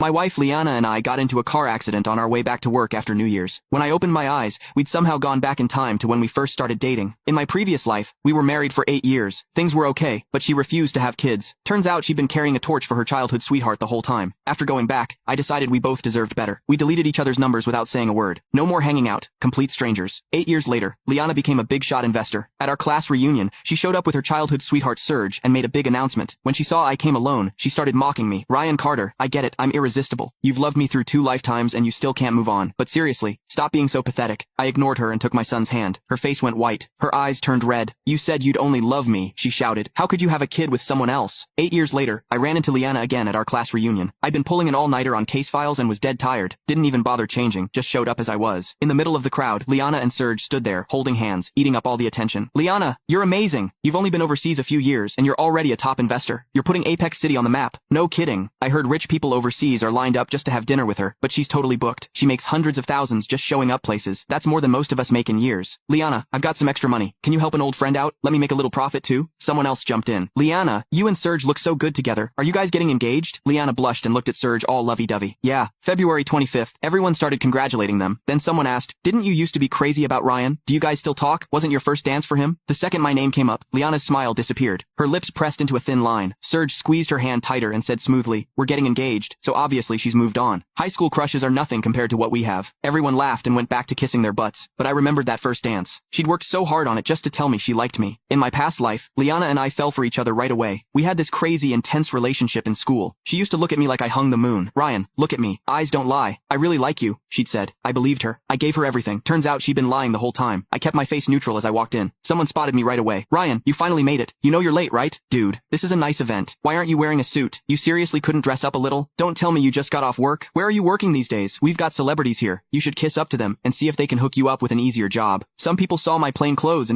My wife Liana and I got into a car accident on our way back to work after New Year's. When I opened my eyes, we'd somehow gone back in time to when we first started dating. In my previous life, we were married for 8 years. Things were okay, but she refused to have kids. Turns out she'd been carrying a torch for her childhood sweetheart the whole time. After going back, I decided we both deserved better. We deleted each other's numbers without saying a word. No more hanging out, complete strangers. 8 years later, Liana became a big shot investor. At our class reunion, she showed up with her childhood sweetheart Serge and made a big announcement. When she saw I came alone, she started mocking me. Ryan Carter, I get it, I'm irresistible. You've loved me through 2 lifetimes and you still can't move on. But seriously, stop being so pathetic. I ignored her and took my son's hand. Her face went white. Her eyes turned red. You said you'd only love me, she shouted. How could you have a kid with someone else? 8 years later, I ran into Liana again at our class reunion. I'd been pulling an all-nighter on case files and was dead tired. Didn't even bother changing, just showed up as I was. In the middle of the crowd, Liana and Serge stood there, holding hands, eating up all the attention. Liana, you're amazing. You've only been overseas a few years and you're already a top investor. You're putting Apex City on the map. No kidding. I heard rich people overseas are lined up just to have dinner with her, but she's totally booked. She makes hundreds of thousands just showing up places. That's more than most of us make in years. Liana, I've got some extra money. Can you help an old friend out? Let me make a little profit too? Someone else jumped in. Liana, you and Serge look so good together. Are you guys getting engaged? Liana blushed and looked at Serge all lovey-dovey. Yeah, February 25th. Everyone started congratulating them. Then someone asked, didn't you used to be crazy about Ryan? Do you guys still talk? Wasn't your first dance for him? The second my name came up, Liana's smile disappeared. Her lips pressed into a thin line. Serge squeezed her hand tighter and said smoothly, we're getting engaged, so obviously she's moved on. High school crushes are nothing compared to what we have. Everyone laughed and went back to kissing their butts, but I remembered that first dance. She'd worked so hard on it just to tell me she liked me. In my past life, Liana and I fell for each other right away. We had this crazy, intense relationship in school. She used to look at me like I hung the moon. Ryan, look at me. Eyes don't lie. I really like you, she'd said. I believed her. I gave her everything. Turns out she'd been lying the whole time. I kept my face neutral as I walked in. Someone spotted me right away. Ryan, you finally made it. You know you're late, right? Dude, this is a nice event. Why aren't you wearing a suit? You seriously couldn't dress up a little? Don't tell me you just got off work. Where are you working these days? We've got celebrities here. You should kiss up to them and see if they can hook you up with an easier job. Some people saw my plain clothes and